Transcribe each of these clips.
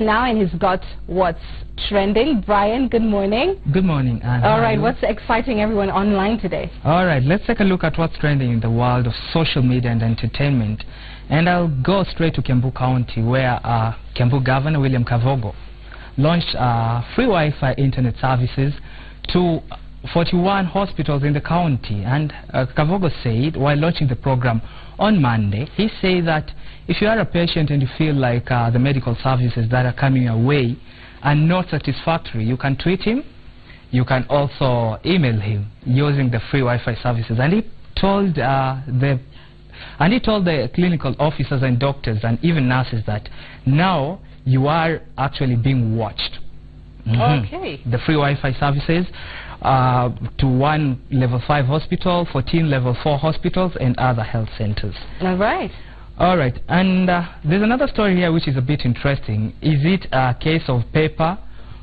now, and he's got what's trending. Brian, good morning. Good morning, Anne. All right, what's exciting everyone online today? All right, let's take a look at what's trending in the world of social media and entertainment. And I'll go straight to Kiambu County, where Kiambu Governor William Kabogo launched free Wi-Fi internet services to 41 hospitals in the county. And Kabogo said, while launching the program on Monday, he said that if you are a patient and you feel like the medical services that are coming your way are not satisfactory, you can tweet him, you can also email him using the free Wi-Fi services. And he told the clinical officers and doctors and even nurses that now you are actually being watched. Okay. The free Wi-Fi services to 1 level 5 hospital, 14 level 4 hospitals and other health centers. All right. All right, and there's another story here which is a bit interesting. Is it a case of paper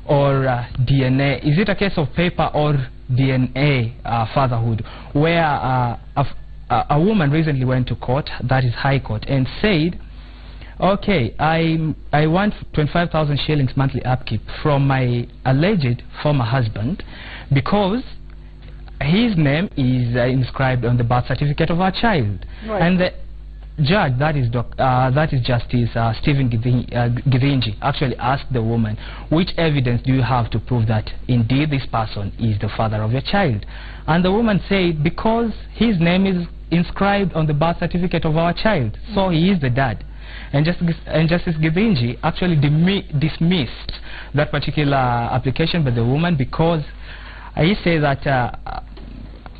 or DNA? Is it a case of paper or DNA fatherhood, where a woman recently went to court, that is High Court, and said, okay, I want 25,000 shillings monthly upkeep from my alleged former husband because his name is inscribed on the birth certificate of our child. Right. And the judge, that is Justice Stephen Githinji, actually asked the woman, which evidence do you have to prove that indeed this person is the father of your child? And the woman said, because his name is inscribed on the birth certificate of our child, so he is the dad. And Justice Githinji actually dismissed that particular application by the woman because he said that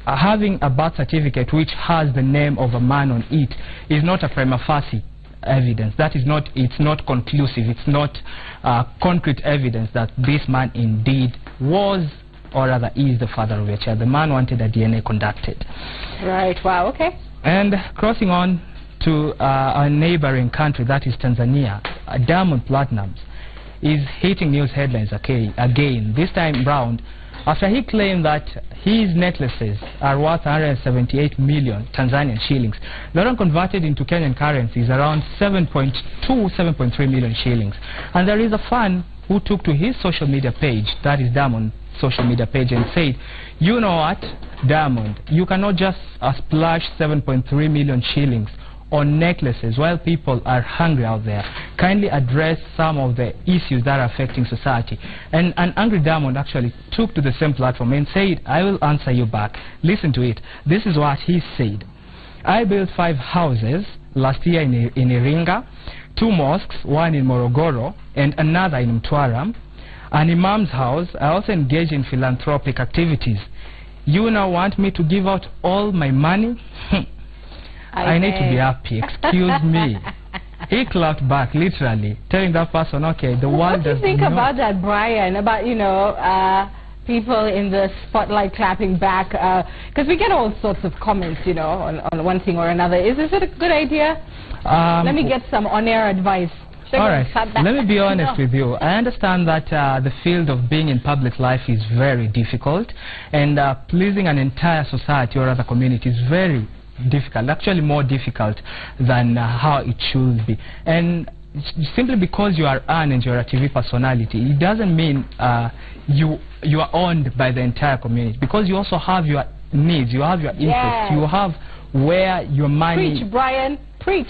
having a birth certificate which has the name of a man on it is not a prima facie evidence. That is not, it's not conclusive, it's not concrete evidence that this man indeed was or rather is the father of your child. The man wanted a DNA conducted. Right, wow, okay. And crossing on to a neighboring country, that is Tanzania, Diamond Platnumz is hitting news headlines again, this time round, after he claimed that his necklaces are worth 178 million Tanzanian shillings. That are converted into Kenyan currencies around 7.2, 7.3 million shillings. And there is a fan who took to his social media page, that is Diamond's social media page, and said, you know what, Diamond, you cannot just splash 7.3 million shillings on necklaces while people are hungry out there. Kindly address some of the issues that are affecting society. And an angry Diamond actually took to the same platform and said, I will answer you back. Listen to it. This is what he said. I built 5 houses last year in Iringa, 2 mosques, one in Morogoro and another in Mtwara, an imam's house. I also engage in philanthropic activities. You now want me to give out all my money? I need to be happy, excuse me. He clapped back, literally, telling that person, okay, the world does not... What do you think about that, Brian, about, you know, people in the spotlight clapping back? Because we get all sorts of comments, you know, on one thing or another. Is it a good idea? Let me get some on-air advice. All right, let me be honest with you. I understand that the field of being in public life is very difficult, and pleasing an entire society or other community is very difficult, actually more difficult than how it should be. And simply because you are on and you're a TV personality, it doesn't mean you are owned by the entire community, because you also have your needs, you have your interests, you have where your money... Preach, Brian, preach.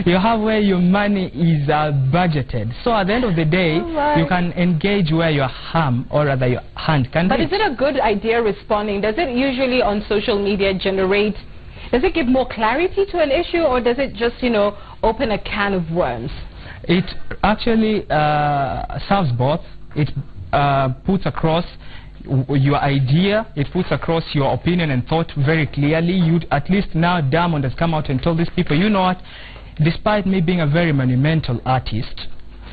You have where your money is budgeted. So at the end of the day, you can engage where your hand, or rather your hand, can But is it a good idea responding? Does it usually on social media generate, does it give more clarity to an issue, or does it just, you know, open a can of worms? It actually serves both. It puts across your idea, it puts across your opinion and thought very clearly. At least now Diamond has come out and told these people, you know what, despite me being a very monumental artist,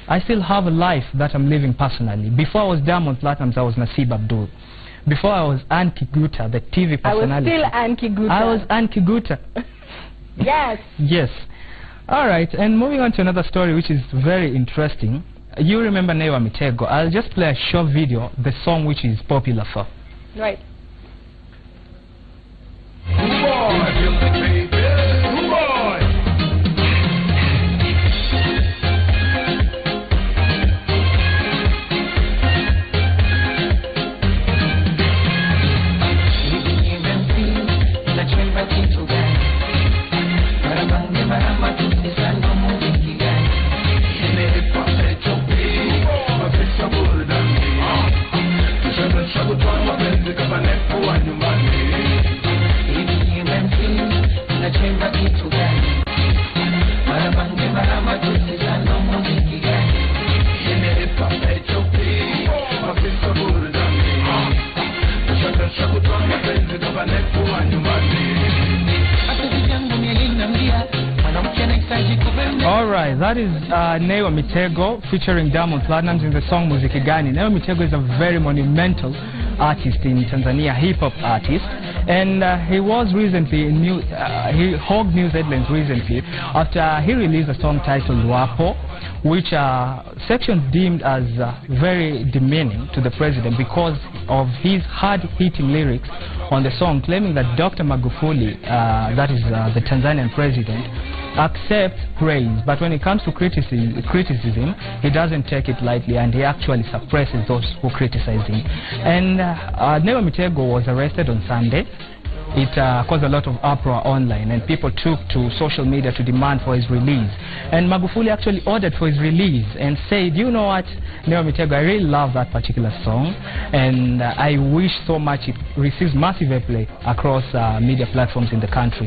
I still have a life that I'm living personally. Before I was Diamond Platnumz, I was Nasib Abdul. Before I was Ann Kiguta, the TV personality. I was still Ann Kiguta. I was Ann Kiguta. Yes. Yes. All right, and moving on to another story which is very interesting. You remember Newa Mitego. I'll just play a short video, the song which is popular for. Right. Right, that is Nay wa Mitego featuring Diamond Platnumz in the song Muziki Gani. Nay wa Mitego is a very monumental artist in Tanzania, hip-hop artist, and he was recently in he hogged news headlines recently after he released a song titled Wapo, which sections deemed as very demeaning to the president because of his hard-hitting lyrics on the song, claiming that Dr. Magufuli, that is the Tanzanian president, accepts praise, but when it comes to criticism, he doesn't take it lightly, and he actually suppresses those who criticize him. And Nay wa Mitego was arrested on Sunday. It caused a lot of uproar online, and people took to social media to demand for his release. And Magufuli actually ordered for his release and said, you know what, Nay wa Mitego, I really love that particular song, and I wish so much it receives massive airplay across media platforms in the country.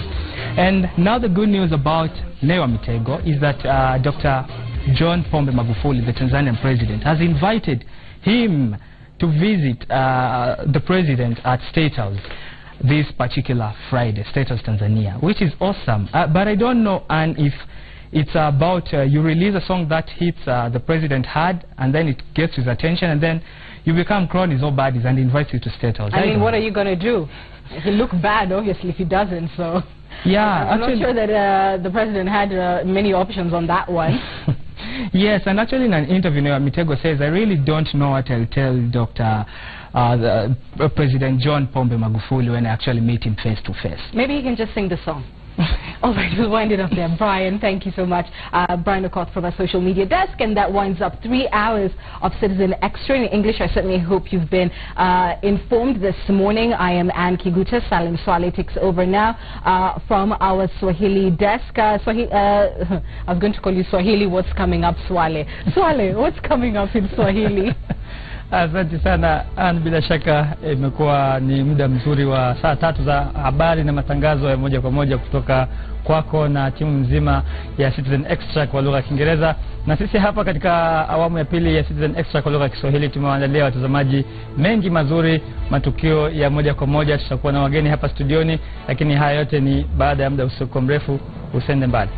And now the good news about Nay wa Mitego is that Dr. John Pombe Magufuli, the Tanzanian president, has invited him to visit the president at State House this particular Friday, State House Tanzania, which is awesome. But I don't know if it's about you release a song that hits the president hard, and then it gets his attention, and then you become cronies or baddies and invites you to State House. I mean, what are you going to do? He'll look bad, obviously, if he doesn't, so... Yeah, I'm not sure that the president had many options on that one. Yes, and actually in an interview, Mitego says, I really don't know what I'll tell President John Pombe Magufuli when I actually meet him face to face. Maybe he can just sing the song. All right, we'll wind it up there. Brian, thank you so much. Brian Okoth from our social media desk, and that winds up 3 hours of Citizen Extra in English. I certainly hope you've been informed this morning. I am Ann Kiguta. Salim Swale takes over now from our Swahili desk. I was going to call you Swahili. What's coming up, Swale? Swale, what's coming up in Swahili? Asante sana, bila shaka imekuwa ni muda mzuri wa saa 3 za habari na matangazo ya moja kwa moja kutoka kwako na timu nzima ya Citizen Extra kwa lugha ya Kiingereza. Na sisi hapa katika awamu ya pili ya Citizen Extra kwa lugha ya Kiswahili tumewaandalia watazamaji mengi mazuri, matukio ya moja kwa moja. Tutakuwa na wageni hapa studioni, lakini haya yote ni baada ya muda usio mrefu. Usende mbali.